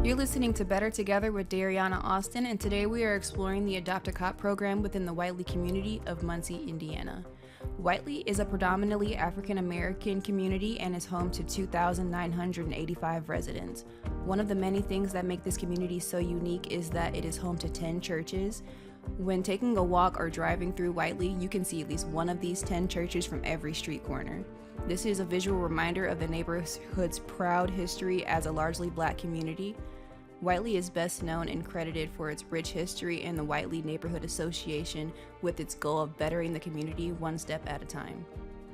You're listening to Better Together with Derrianna Austin, and today we are exploring the Adopt a Cop program within the Whiteley community of Muncie, Indiana. Whiteley is a predominantly African American community and is home to 2,985 residents. One of the many things that make this community so unique is that it is home to 10 churches. When taking a walk or driving through Whiteley, you can see at least one of these 10 churches from every street corner. This is a visual reminder of the neighborhood's proud history as a largely Black community. Whiteley is best known and credited for its rich history in the Whiteley Neighborhood Association, with its goal of bettering the community one step at a time.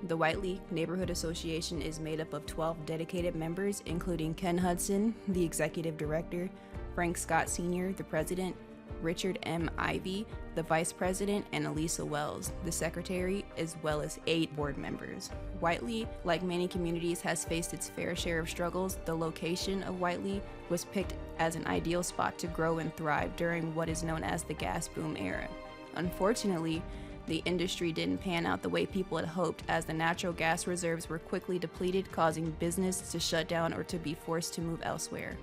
The Whiteley Neighborhood Association is made up of 12 dedicated members, including Ken Hudson, the executive director, Frank Scott Sr., the president, Richard M. Ivey, the vice president, and Elisa Wells, the secretary, as well as 8 board members. Whiteley, like many communities, has faced its fair share of struggles. The location of Whiteley was picked as an ideal spot to grow and thrive during what is known as the gas boom era. Unfortunately, the industry didn't pan out the way people had hoped, as the natural gas reserves were quickly depleted, causing business to shut down or to be forced to move elsewhere.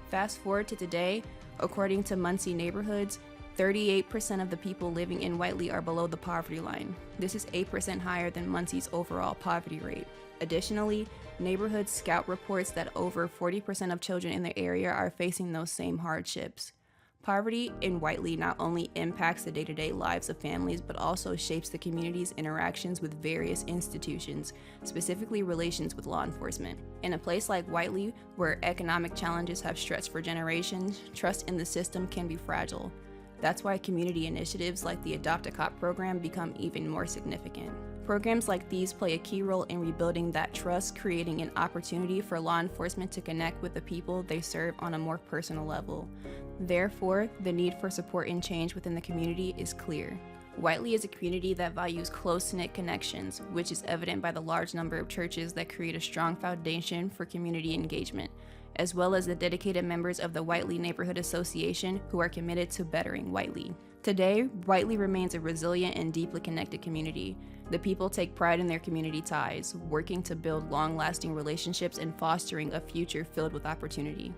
Fast forward to today, according to Muncie Neighborhoods, 38% of the people living in Whiteley are below the poverty line. This is 8% higher than Muncie's overall poverty rate. Additionally, Neighborhood Scout reports that over 40% of children in the area are facing those same hardships. Poverty in Whiteley not only impacts the day-to-day lives of families, but also shapes the community's interactions with various institutions, specifically relations with law enforcement. In a place like Whiteley, where economic challenges have stretched for generations, trust in the system can be fragile. That's why community initiatives like the Adopt a Cop program become even more significant. Programs like these play a key role in rebuilding that trust, creating an opportunity for law enforcement to connect with the people they serve on a more personal level. Therefore, the need for support and change within the community is clear. Whiteley is a community that values close-knit connections, which is evident by the large number of churches that create a strong foundation for community engagement, as well as the dedicated members of the Whiteley Neighborhood Association who are committed to bettering Whiteley. Today, Whiteley remains a resilient and deeply connected community. The people take pride in their community ties, working to build long-lasting relationships and fostering a future filled with opportunity.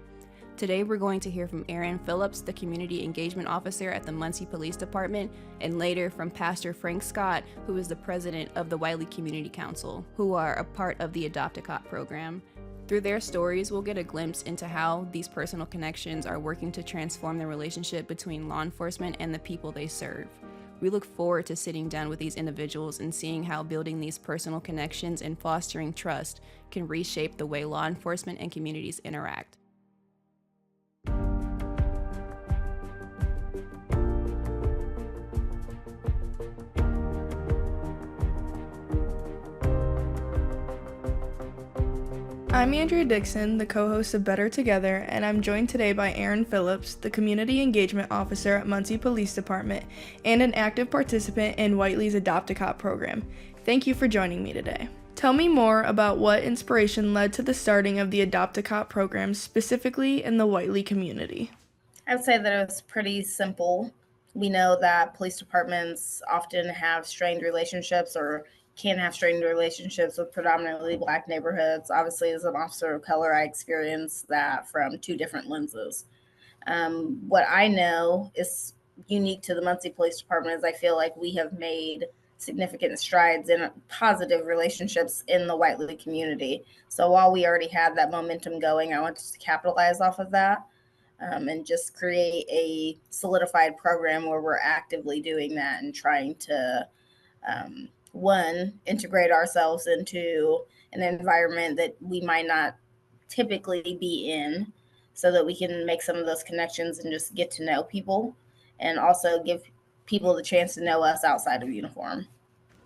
Today, we're going to hear from Arin Phillips, the Community Engagement Officer at the Muncie Police Department, and later from Pastor Frank Scott, who is the president of the Whiteley Community Council, who are a part of the Adopt a Cop program. Through their stories, we'll get a glimpse into how these personal connections are working to transform the relationship between law enforcement and the people they serve. We look forward to sitting down with these individuals and seeing how building these personal connections and fostering trust can reshape the way law enforcement and communities interact. I'm Andrea Dixon, the co-host of Better Together, and I'm joined today by Arin Phillips, the Community Engagement Officer at Muncie Police Department and an active participant in Whiteley's Adopt a Cop program. Thank you for joining me today. Tell me more about what inspiration led to the starting of the Adopt a Cop program, specifically in the Whiteley community. I would say that it was pretty simple. We know that police departments often have strained relationships or can have strained relationships with predominantly Black neighborhoods. Obviously, as an officer of color, I experienced that from 2 different lenses. What I know is unique to the Muncie Police Department is I feel like we have made significant strides in positive relationships in the Whiteley community. So while we already had that momentum going, I wanted to capitalize off of that and just create a solidified program where we're actively doing that and trying to integrate ourselves into an environment that we might not typically be in so that we can make some of those connections and just get to know people and also give people the chance to know us outside of uniform.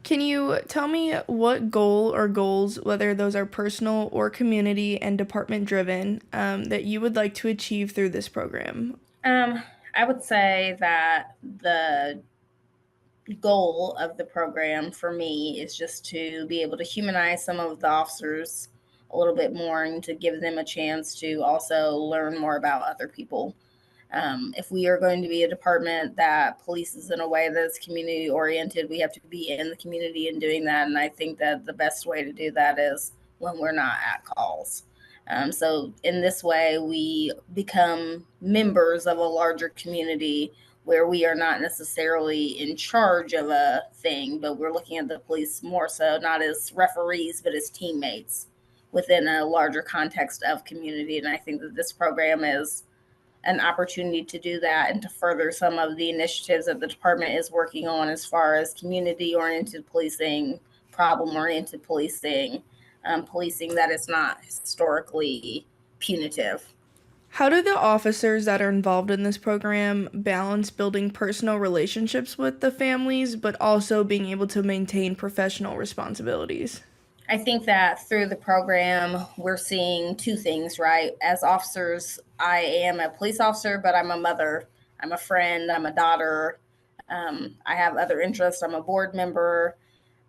Can you tell me what goal or goals, whether those are personal or community and department driven, that you would like to achieve through this program? I would say that the goal of the program for me is just to be able to humanize some of the officers a little bit more and to give them a chance to also learn more about other people. If we are going to be a department that polices in a way that's community oriented, we have to be in the community and doing that. And I think that the best way to do that is when we're not at calls. So in this way, we become members of a larger community where we are not necessarily in charge of a thing, but we're looking at the police more so not as referees, but as teammates within a larger context of community. And I think that this program is an opportunity to do that and to further some of the initiatives that the department is working on as far as community oriented policing, problem oriented policing, policing that is not historically punitive. How do the officers that are involved in this program balance building personal relationships with the families, but also being able to maintain professional responsibilities? I think that through the program, we're seeing two things, right? As officers, I am a police officer, but I'm a mother, I'm a friend, I'm a daughter. I have other interests. I'm a board member.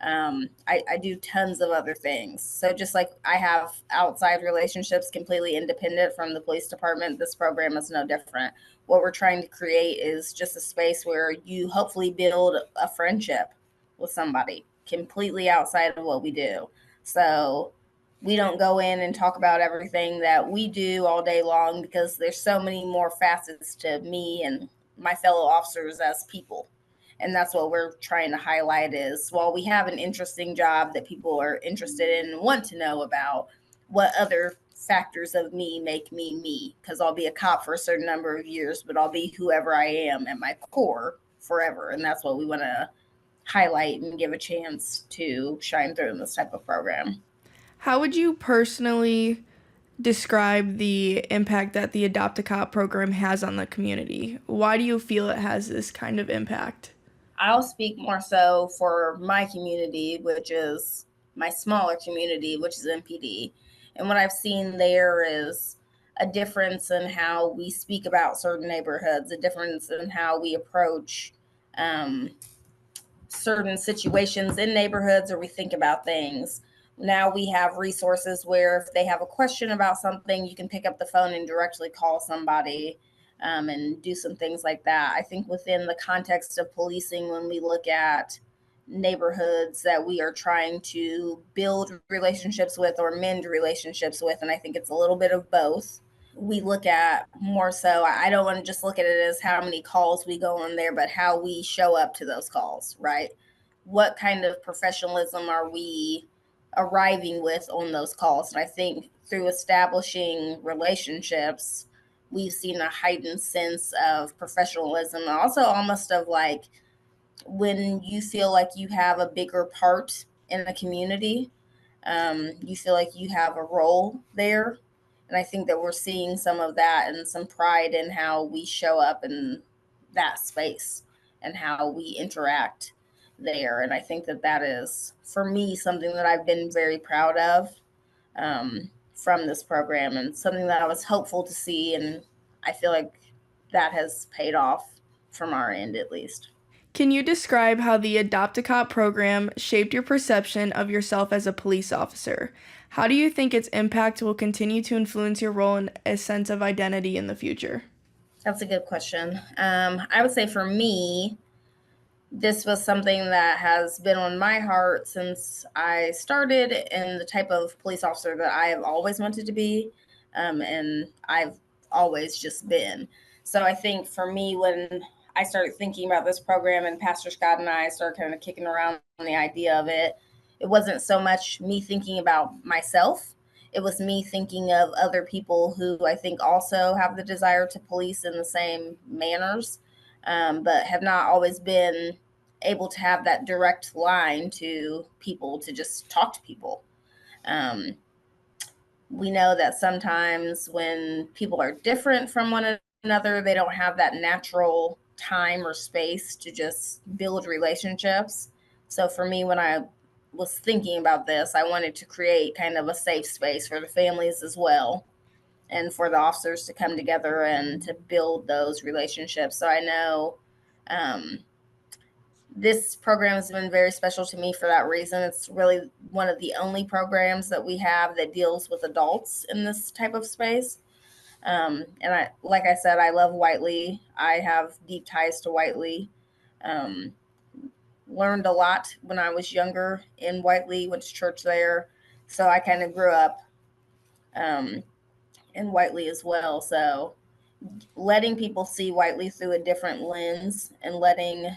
I do tons of other things. So just like I have outside relationships completely independent from the police department, this program is no different. What we're trying to create is just a space where you hopefully build a friendship with somebody completely outside of what we do. So we don't go in and talk about everything that we do all day long because there's so many more facets to me and my fellow officers as people. And that's what we're trying to highlight is while we have an interesting job that people are interested in and want to know about, what other factors of me make me, because I'll be a cop for a certain number of years, but I'll be whoever I am at my core forever. And that's what we want to highlight and give a chance to shine through in this type of program. How would you personally describe the impact that the Adopt a Cop program has on the community? Why do you feel it has this kind of impact? I'll speak more so for my community, which is my smaller community, which is MPD. And what I've seen there is a difference in how we speak about certain neighborhoods, a difference in how we approach certain situations in neighborhoods or we think about things. Now we have resources where if they have a question about something, you can pick up the phone and directly call somebody and do some things like that. I think within the context of policing, when we look at neighborhoods that we are trying to build relationships with or mend relationships with, and I think it's a little bit of both. We look at more so, I don't want to just look at it as how many calls we go on there, but how we show up to those calls, right? What kind of professionalism are we arriving with on those calls? And I think through establishing relationships, we've seen a heightened sense of professionalism and also almost of like when you feel like you have a bigger part in the community, you feel like you have a role there. And I think that we're seeing some of that and some pride in how we show up in that space and how we interact there. And I think that that is, for me, something that I've been very proud of from this program and something that I was hopeful to see. And I feel like that has paid off from our end, at least. Can you describe how the Adopt a Cop program shaped your perception of yourself as a police officer? How do you think its impact will continue to influence your role and a sense of identity in the future? That's a good question. I would say for me, this was something that has been on my heart since I started and the type of police officer that I have always wanted to be. And I've always just been. So I think for me, when I started thinking about this program and Pastor Scott and I started kind of kicking around the idea of it, it wasn't so much me thinking about myself. It was me thinking of other people who I think also have the desire to police in the same manners, but have not always been able to have that direct line to people to just talk to people. Um, we know that sometimes when people are different from one another, they don't have that natural time or space to just build relationships. So for me, when I was thinking about this, I wanted to create kind of a safe space for the families as well and for the officers to come together and to build those relationships. So I know this program has been very special to me for that reason. It's really one of the only programs that we have that deals with adults in this type of space. And I, like I said, I love Whiteley. I have deep ties to Whiteley. Um, Learned a lot when I was younger in Whiteley, went to church there. So I kind of grew up in Whiteley as well. So letting people see Whiteley through a different lens and letting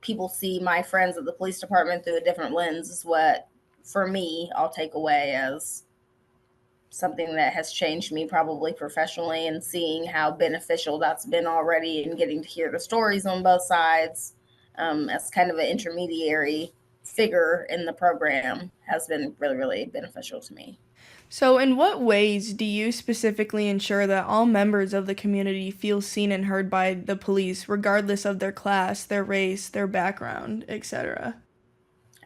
people see my friends at the police department through a different lens is what, for me, I'll take away as something that has changed me probably professionally, and seeing how beneficial that's been already and getting to hear the stories on both sides as kind of an intermediary figure in the program has been really, really beneficial to me. So, in what ways do you specifically ensure that all members of the community feel seen and heard by the police, regardless of their class, their race, their background, etc.?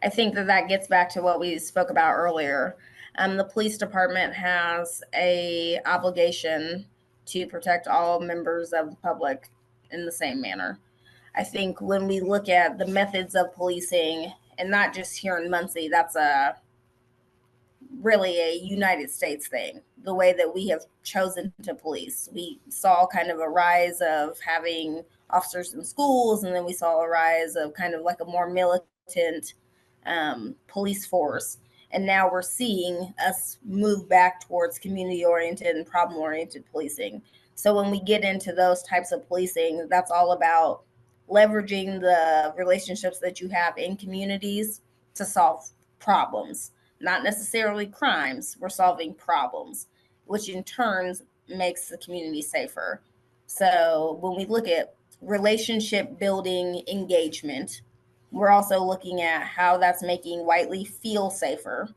I think that gets back to what we spoke about earlier. The police department has a obligation to protect all members of the public in the same manner. I think when we look at the methods of policing, and not just here in Muncie, that's really a United States thing, the way that we have chosen to police. We saw kind of a rise of having officers in schools, and then we saw a rise of kind of like a more militant police force. And now we're seeing us move back towards community-oriented and problem-oriented policing. So when we get into those types of policing, that's all about leveraging the relationships that you have in communities to solve problems. Not necessarily crimes, we're solving problems, which in turn makes the community safer. So when we look at relationship building engagement, we're also looking at how that's making Whiteley feel safer,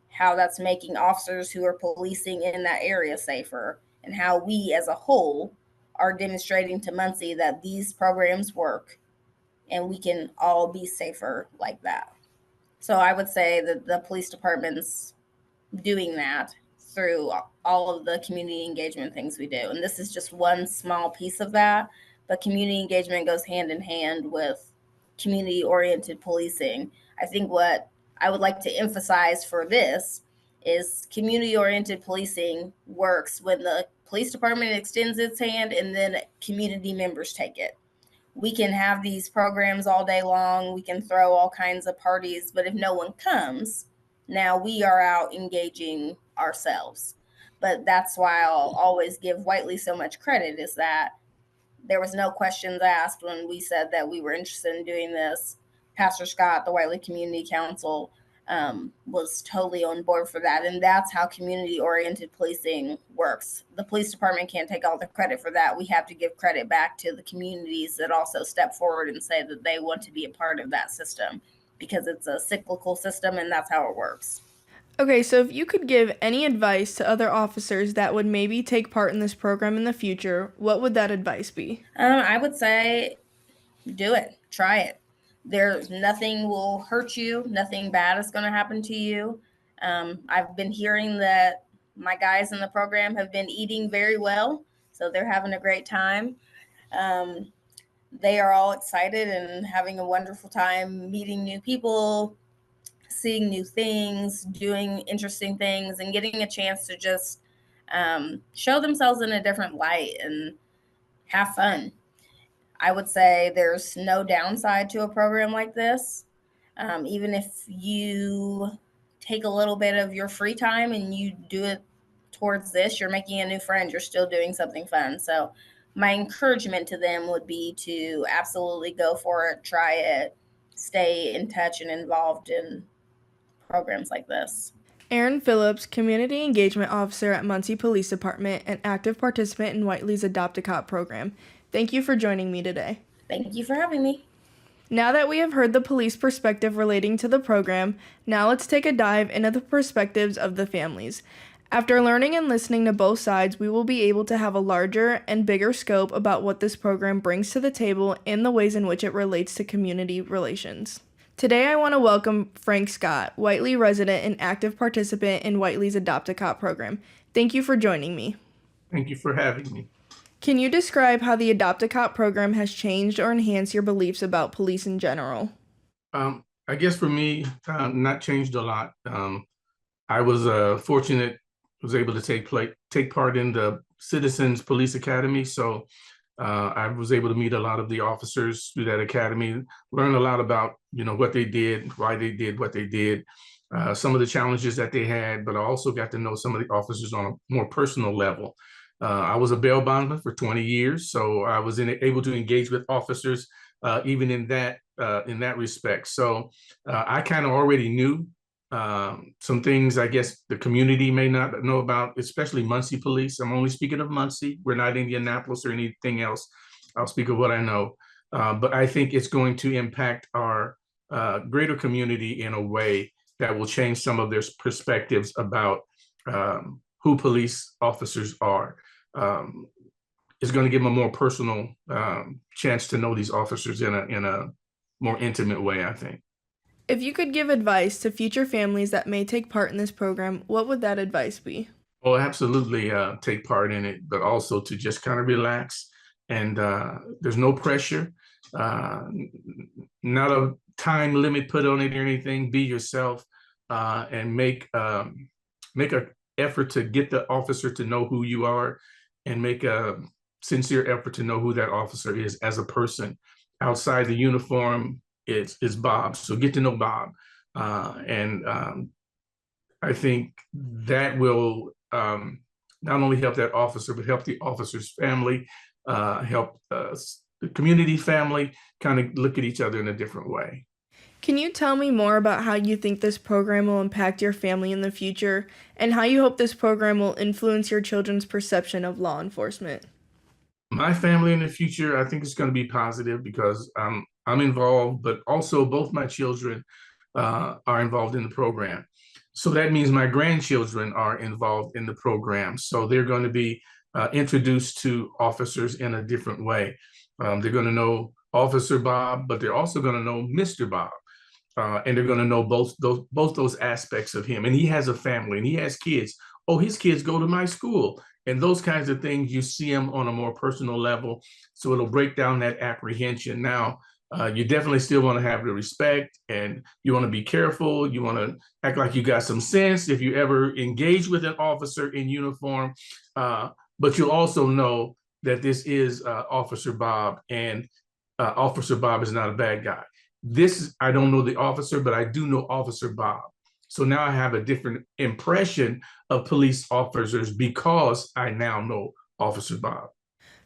how that's making officers who are policing in that area safer, and how we as a whole are demonstrating to Muncie that these programs work and we can all be safer like that. So I would say that the police department's doing that through all of the community engagement things we do. And this is just one small piece of that, but community engagement goes hand in hand with community-oriented policing. I think what I would like to emphasize for this is community-oriented policing works when the police department extends its hand and then community members take it. We can have these programs all day long. We can throw all kinds of parties, but if no one comes, now we are out engaging ourselves. But that's why I'll always give Whiteley so much credit, is that there was no questions asked when we said that we were interested in doing this. Pastor Scott, the Whiteley Community Council, was totally on board for that. And that's how community-oriented policing works. The police department can't take all the credit for that. We have to give credit back to the communities that also step forward and say that they want to be a part of that system, because it's a cyclical system and that's how it works. Okay, so if you could give any advice to other officers that would maybe take part in this program in the future, what would that advice be? I would say do it. Try it. There's nothing will hurt you. Nothing bad is going to happen to you. I've been hearing that my guys in the program have been eating very well, so they're having a great time. They are all excited and having a wonderful time meeting new people, seeing new things, doing interesting things, and getting a chance to just show themselves in a different light and have fun. I would say there's no downside to a program like this. Even if you take a little bit of your free time and you do it towards this, you're making a new friend, you're still doing something fun. So my encouragement to them would be to absolutely go for it, try it, stay in touch and involved in programs like this. Arin Phillips, Community Engagement Officer at Muncie Police Department and active participant in Whiteley's Adopt a Cop program. Thank you for joining me today. Thank you for having me. Now that we have heard the police perspective relating to the program, now let's take a dive into the perspectives of the families. After learning and listening to both sides, we will be able to have a larger and bigger scope about what this program brings to the table and the ways in which it relates to community relations. Today I want to welcome Frank Scott, Whiteley resident and active participant in Whiteley's Adopt a Cop program. Thank you for joining me. Thank you for having me. Can you describe how the Adopt a Cop program has changed or enhanced your beliefs about police in general? I guess for me, not changed a lot. I was fortunate, was able to take part in the Citizens Police Academy. So I was able to meet a lot of the officers through that academy, learn a lot about, what they did, why they did what they did. some of the challenges that they had, but I also got to know some of the officers on a more personal level. I was a bail bondsman for 20 years, so I was able to engage with officers even in that respect. So I kind of already knew some things I guess the community may not know about, especially Muncie Police. I'm only speaking of Muncie. We're not Indianapolis or anything else. I'll speak of what I know. But I think it's going to impact our greater community in a way that will change some of their perspectives about who police officers are. It's going to give them a more personal chance to know these officers in a more intimate way, I think. If you could give advice to future families that may take part in this program, what would that advice be? Oh, absolutely take part in it, but also to just kind of relax. And there's no pressure, not a time limit put on it or anything. Be yourself and make an effort to get the officer to know who you are, and make a sincere effort to know who that officer is as a person. Outside the uniform, it's Bob. So get to know Bob. And I think that will not only help that officer, but help the officer's family, help the community family kind of look at each other in a different way. Can you tell me more about how you think this program will impact your family in the future, and how you hope this program will influence your children's perception of law enforcement? My family in the future, I think it's going to be positive because I'm involved, but also both my children are involved in the program. So that means my grandchildren are involved in the program. So they're going to be introduced to officers in a different way. They're going to know Officer Bob, but they're also going to know Mr. Bob. And they're going to know both those aspects of him. And he has a family and he has kids. Oh, his kids go to my school. And those kinds of things, you see them on a more personal level. So it'll break down that apprehension. Now, you definitely still want to have the respect, and you want to be careful. You want to act like you got some sense if you ever engage with an officer in uniform. But you'll also know that this is Officer Bob, and Officer Bob is not a bad guy. I don't know the officer, but I do know Officer Bob. So now I have a different impression of police officers because I now know Officer Bob.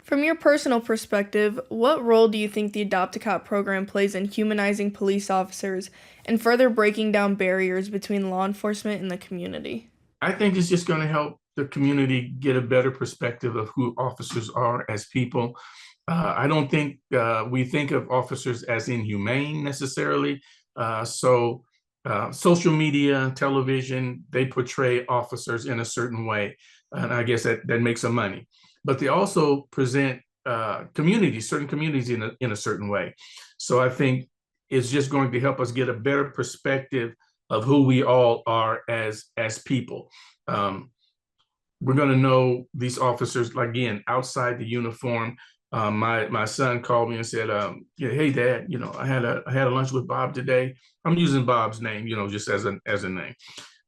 From your personal perspective, what role do you think the Adopt-A-Cop program plays in humanizing police officers and further breaking down barriers between law enforcement and the community? I think it's just going to help the community get a better perspective of who officers are as people. I don't think we think of officers as inhumane necessarily. Social media, television, they portray officers in a certain way. And I guess that makes them money. But they also present certain communities in a certain way. So I think it's just going to help us get a better perspective of who we all are as people. We're going to know these officers, again, outside the uniform. My son called me and said, "Hey, Dad, I had a lunch with Bob today." I'm using Bob's name, just as a name.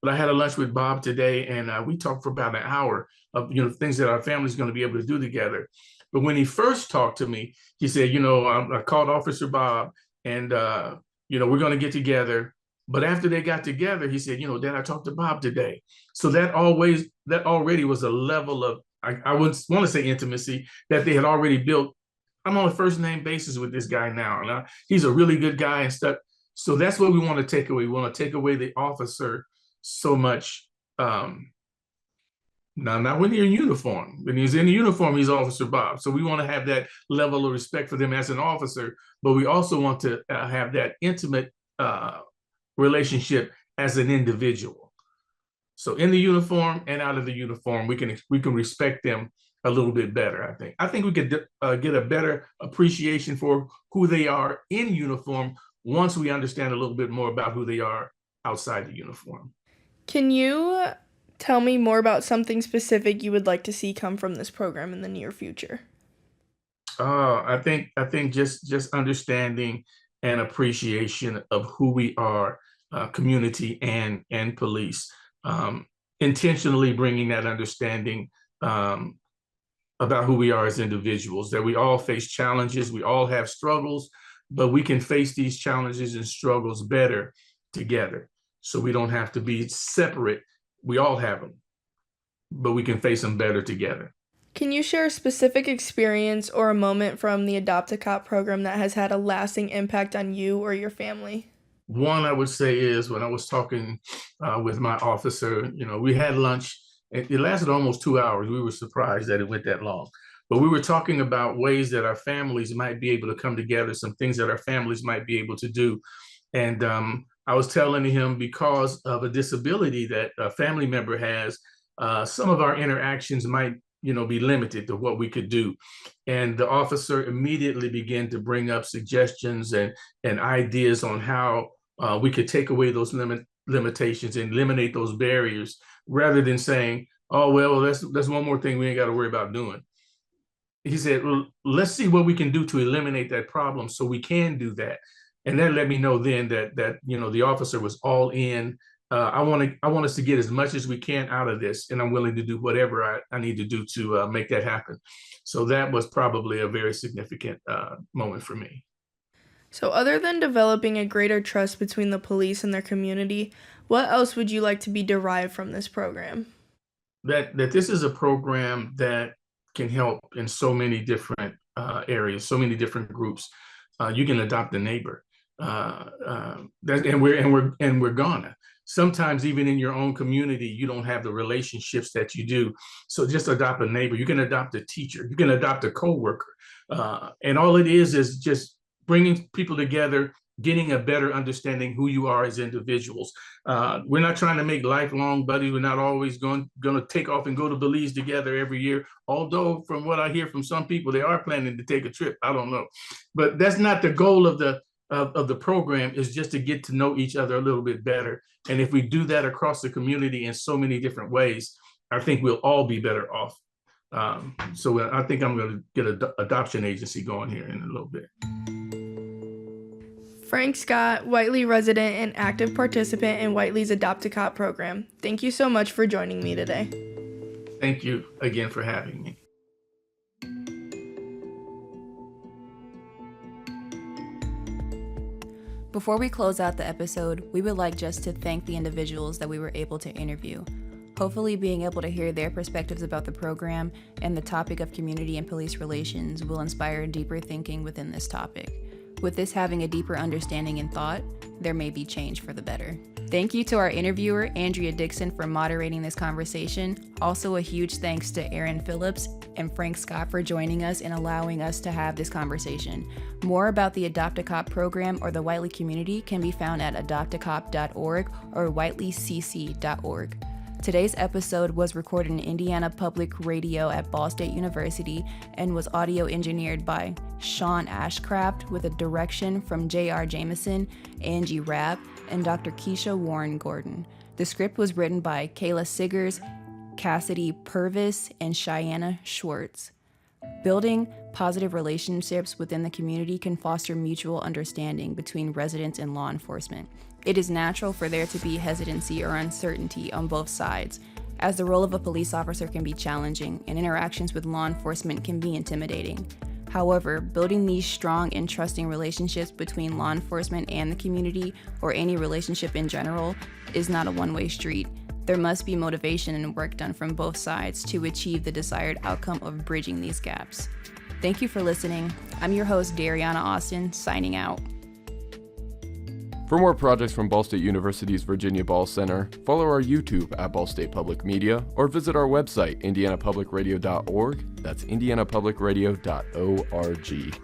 But I had a lunch with Bob today, and we talked for about an hour of things that our family's going to be able to do together. But when he first talked to me, he said, I called Officer Bob, and we're going to get together. But after they got together, he said, Dad, I talked to Bob today. So that already was a level of, I would want to say intimacy that they had already built. I'm on a first name basis with this guy now. He's a really good guy and stuff. So that's what we want to take away. We want to take away the officer so much. Now, not when you're in uniform. When he's in the uniform, he's Officer Bob. So we want to have that level of respect for them as an officer, but we also want to have that intimate relationship as an individual. So in the uniform and out of the uniform, we can respect them a little bit better, I think we could get a better appreciation for who they are in uniform once we understand a little bit more about who they are outside the uniform. Can you tell me more about something specific you would like to see come from this program in the near future? I think just understanding and appreciation of who we are, community and police. Intentionally bringing that understanding about who we are as individuals, that we all face challenges, we all have struggles, but we can face these challenges and struggles better together. so we don't have to be separate. We all have them, but we can face them better together. Can you share a specific experience or a moment from the Adopt-A-Cop program that has had a lasting impact on you or your family? One I would say is when I was talking with my officer, we had lunch. It lasted almost 2 hours. We were surprised that it went that long. But we were talking about ways that our families might be able to come together, some things that our families might be able to do. And I was telling him, because of a disability that a family member has, some of our interactions might be limited to what we could do. And the officer immediately began to bring up suggestions and ideas on how we could take away those limitations and eliminate those barriers, rather than saying, oh, well, that's one more thing we ain't got to worry about doing. He said, well, let's see what we can do to eliminate that problem so we can do that. And that let me know then that the officer was all in. I want us to get as much as we can out of this, and I'm willing to do whatever I need to do to make that happen. So that was probably a very significant moment for me. So other than developing a greater trust between the police and their community, what else would you like to be derived from this program? That this is a program that can help in so many different areas, so many different groups. You can adopt a neighbor, and we're gonna. Sometimes even in your own community, you don't have the relationships that you do. So just adopt a neighbor. You can adopt a teacher. You can adopt a coworker, and all it is just bringing people together, getting a better understanding who you are as individuals. We're not trying to make lifelong buddies. We're not always going to take off and go to Belize together every year. Although from what I hear from some people, they are planning to take a trip. I don't know, but that's not the goal of the program. Is just to get to know each other a little bit better. And if we do that across the community in so many different ways, I think we'll all be better off. So I think I'm going to get an adoption agency going here in a little bit. Frank Scott, Whiteley resident and active participant in Whiteley's Adopt-A-Cop program. Thank you so much for joining me today. Thank you again for having me. Before we close out the episode, we would like just to thank the individuals that we were able to interview. Hopefully being able to hear their perspectives about the program and the topic of community and police relations will inspire deeper thinking within this topic. With this having a deeper understanding and thought, there may be change for the better. Thank you to our interviewer, Andrea Dixon, for moderating this conversation. Also a huge thanks to Arin Phillips and Frank Scott for joining us and allowing us to have this conversation. More about the Adopt-A-Cop program or the Whiteley community can be found at adoptacop.org or whiteleycc.org. Today's episode was recorded in Indiana Public Radio at Ball State University and was audio engineered by Sean Ashcraft with a direction from J.R. Jamison, Angie Rapp, and Dr. Kiesha Warren Gordon. The script was written by Kayla Siggers, Cassidy Purvis, and Shiana Schwartz. Building positive relationships within the community can foster mutual understanding between residents and law enforcement. It is natural for there to be hesitancy or uncertainty on both sides, as the role of a police officer can be challenging and interactions with law enforcement can be intimidating. However, building these strong and trusting relationships between law enforcement and the community, or any relationship in general, is not a one-way street. There must be motivation and work done from both sides to achieve the desired outcome of bridging these gaps. Thank you for listening. I'm your host, Derrianna Austin, signing out. For more projects from Ball State University's Virginia Ball Center, follow our YouTube at Ball State Public Media, or visit our website, indianapublicradio.org. That's indianapublicradio.org.